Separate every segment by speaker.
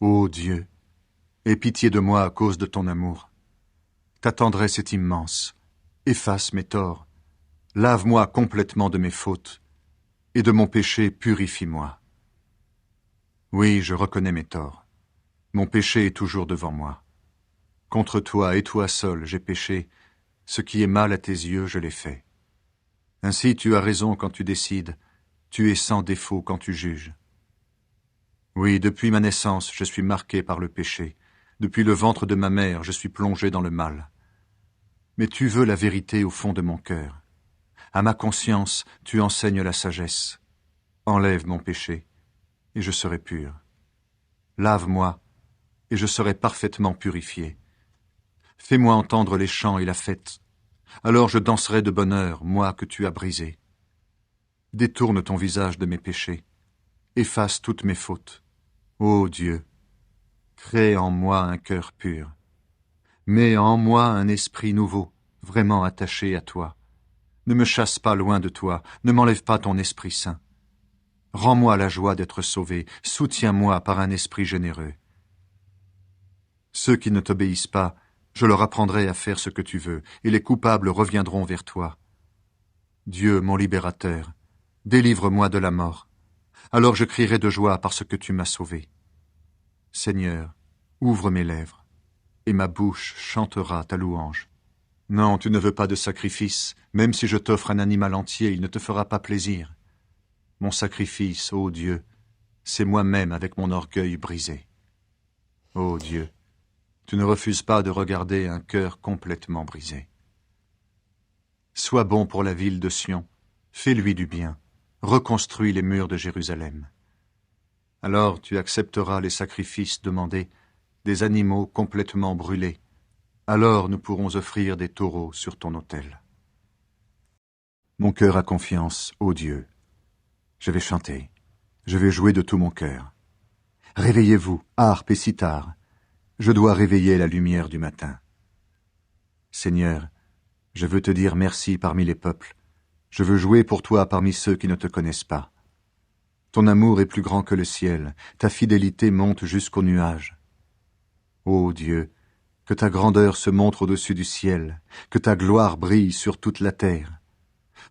Speaker 1: Ô Dieu, aie pitié de moi à cause de ton amour. Ta tendresse est immense. Efface mes torts. Lave-moi complètement de mes fautes. Et de mon péché, purifie-moi. Oui, je reconnais mes torts. Mon péché est toujours devant moi. Contre toi et toi seul, j'ai péché. Ce qui est mal à tes yeux, je l'ai fait. Ainsi tu as raison quand tu décides. Tu es sans défaut quand tu juges. Oui, depuis ma naissance, je suis marqué par le péché. Depuis le ventre de ma mère, je suis plongé dans le mal. Mais tu veux la vérité au fond de mon cœur. À ma conscience, tu enseignes la sagesse. Enlève mon péché, et je serai pur. Lave-moi, et je serai parfaitement purifié. Fais-moi entendre les chants et la fête. Alors je danserai de bonheur, moi que tu as brisé. Détourne ton visage de mes péchés. Efface toutes mes fautes. Ô Dieu, crée en moi un cœur pur. Mets en moi un esprit nouveau, vraiment attaché à toi. Ne me chasse pas loin de toi, ne m'enlève pas ton Esprit Saint. Rends-moi la joie d'être sauvé, soutiens-moi par un esprit généreux. Ceux qui ne t'obéissent pas, je leur apprendrai à faire ce que tu veux, et les coupables reviendront vers toi. Dieu, mon libérateur, délivre-moi de la mort. Alors je crierai de joie parce que tu m'as sauvé. Seigneur, ouvre mes lèvres, et ma bouche chantera ta louange. Non, tu ne veux pas de sacrifice, même si je t'offre un animal entier, il ne te fera pas plaisir. Mon sacrifice, ô Dieu, c'est moi-même avec mon orgueil brisé. Ô Dieu, tu ne refuses pas de regarder un cœur complètement brisé. Sois bon pour la ville de Sion, fais-lui du bien, reconstruis les murs de Jérusalem. Alors tu accepteras les sacrifices demandés, des animaux complètement brûlés. Alors nous pourrons offrir des taureaux sur ton autel. Mon cœur a confiance, ô Dieu. Je vais chanter, je vais jouer de tout mon cœur. Réveillez-vous, harpe et cithare. Je dois réveiller la lumière du matin. Seigneur, je veux te dire merci parmi les peuples. Je veux jouer pour toi parmi ceux qui ne te connaissent pas. Ton amour est plus grand que le ciel, ta fidélité monte jusqu'aux nuages. Ô Dieu, que ta grandeur se montre au-dessus du ciel, que ta gloire brille sur toute la terre.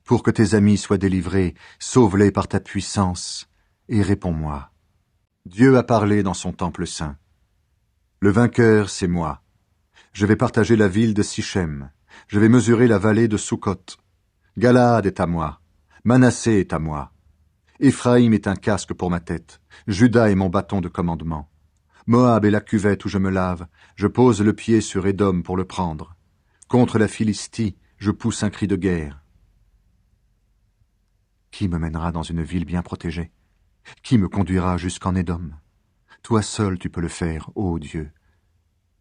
Speaker 1: Pour que tes amis soient délivrés, sauve-les par ta puissance, et réponds-moi. Dieu a parlé dans son temple saint. Le vainqueur, c'est moi. Je vais partager la ville de Sichem. Je vais mesurer la vallée de Sukkot. Galaad est à moi. Manassé est à moi. Éphraïm est un casque pour ma tête. Juda est mon bâton de commandement. Moab est la cuvette où je me lave. Je pose le pied sur Édom pour le prendre. Contre la Philistie, je pousse un cri de guerre. Qui me mènera dans une ville bien protégée? Qui me conduira jusqu'en Édom? Toi seul tu peux le faire, ô Dieu.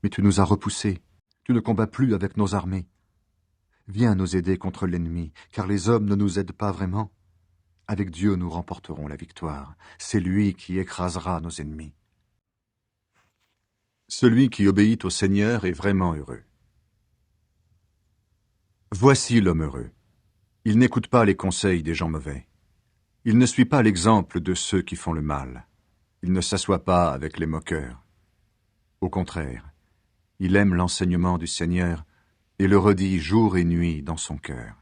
Speaker 1: Mais tu nous as repoussés. Tu ne combats plus avec nos armées. Viens nous aider contre l'ennemi, car les hommes ne nous aident pas vraiment. Avec Dieu nous remporterons la victoire. C'est lui qui écrasera nos ennemis. Celui qui obéit au Seigneur est vraiment heureux. Voici l'homme heureux. Il n'écoute pas les conseils des gens mauvais. Il ne suit pas l'exemple de ceux qui font le mal. Il ne s'assoit pas avec les moqueurs. Au contraire, il aime l'enseignement du Seigneur et le redit jour et nuit dans son cœur.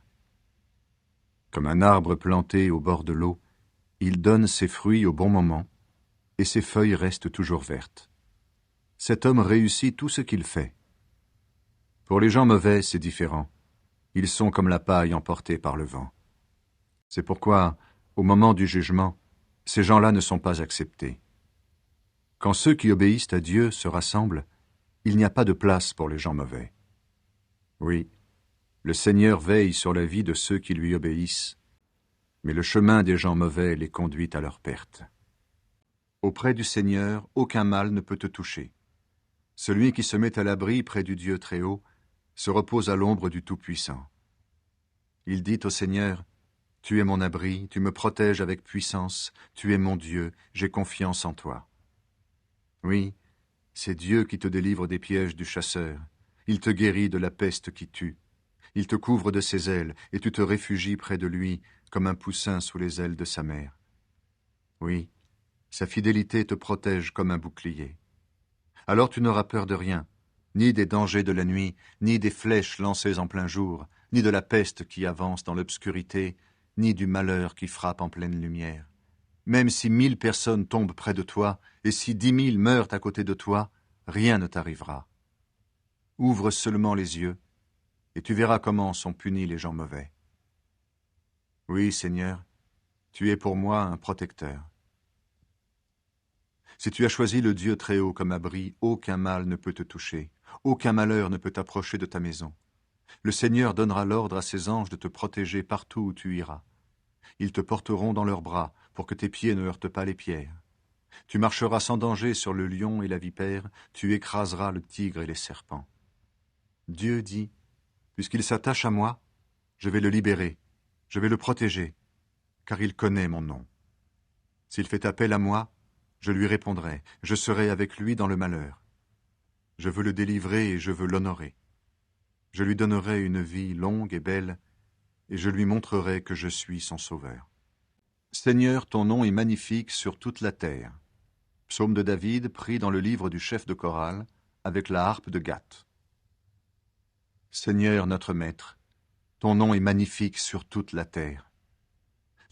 Speaker 1: Comme un arbre planté au bord de l'eau, il donne ses fruits au bon moment, et ses feuilles restent toujours vertes. Cet homme réussit tout ce qu'il fait. Pour les gens mauvais, c'est différent. Ils sont comme la paille emportée par le vent. C'est pourquoi, au moment du jugement, ces gens-là ne sont pas acceptés. Quand ceux qui obéissent à Dieu se rassemblent, il n'y a pas de place pour les gens mauvais. Oui, le Seigneur veille sur la vie de ceux qui lui obéissent, mais le chemin des gens mauvais les conduit à leur perte. Auprès du Seigneur, aucun mal ne peut te toucher. Celui qui se met à l'abri près du Dieu Très-Haut se repose à l'ombre du Tout-Puissant. Il dit au Seigneur, « Tu es mon abri, tu me protèges avec puissance, tu es mon Dieu, j'ai confiance en toi. » Oui, c'est Dieu qui te délivre des pièges du chasseur. Il te guérit de la peste qui tue. Il te couvre de ses ailes, et tu te réfugies près de lui, comme un poussin sous les ailes de sa mère. Oui, sa fidélité te protège comme un bouclier. Alors tu n'auras peur de rien, ni des dangers de la nuit, ni des flèches lancées en plein jour, ni de la peste qui avance dans l'obscurité, ni du malheur qui frappe en pleine lumière. Même si 1000 personnes tombent près de toi, et si 10 000 meurent à côté de toi, rien ne t'arrivera. Ouvre seulement les yeux, et tu verras comment sont punis les gens mauvais. Oui, Seigneur, tu es pour moi un protecteur. Si tu as choisi le Dieu très haut comme abri, aucun mal ne peut te toucher, aucun malheur ne peut t'approcher de ta maison. Le Seigneur donnera l'ordre à ses anges de te protéger partout où tu iras. Ils te porteront dans leurs bras pour que tes pieds ne heurtent pas les pierres. Tu marcheras sans danger sur le lion et la vipère, tu écraseras le tigre et les serpents. Dieu dit, puisqu'il s'attache à moi, je vais le libérer, je vais le protéger, car il connaît mon nom. S'il fait appel à moi, je lui répondrai, je serai avec lui dans le malheur. Je veux le délivrer et je veux l'honorer. Je lui donnerai une vie longue et belle, et je lui montrerai que je suis son sauveur. Seigneur, ton nom est magnifique sur toute la terre. Psaume de David, pris dans le livre du chef de chorale, avec la harpe de Gath. Seigneur notre Maître, ton nom est magnifique sur toute la terre.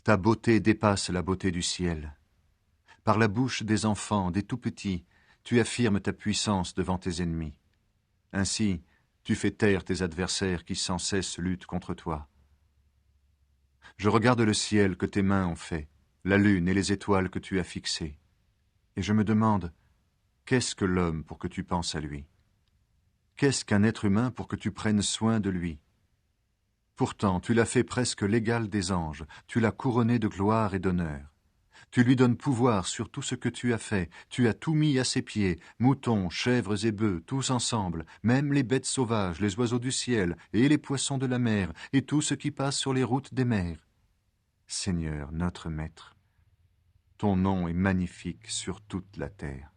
Speaker 1: Ta beauté dépasse la beauté du ciel. Par la bouche des enfants, des tout-petits, tu affirmes ta puissance devant tes ennemis. Ainsi, tu fais taire tes adversaires qui sans cesse luttent contre toi. Je regarde le ciel que tes mains ont fait, la lune et les étoiles que tu as fixées, et je me demande, qu'est-ce que l'homme pour que tu penses à lui? Qu'est-ce qu'un être humain pour que tu prennes soin de lui? Pourtant, tu l'as fait presque l'égal des anges, tu l'as couronné de gloire et d'honneur. Tu lui donnes pouvoir sur tout ce que tu as fait, tu as tout mis à ses pieds, moutons, chèvres et bœufs, tous ensemble, même les bêtes sauvages, les oiseaux du ciel, et les poissons de la mer, et tout ce qui passe sur les routes des mers. Seigneur, notre Maître, ton nom est magnifique sur toute la terre.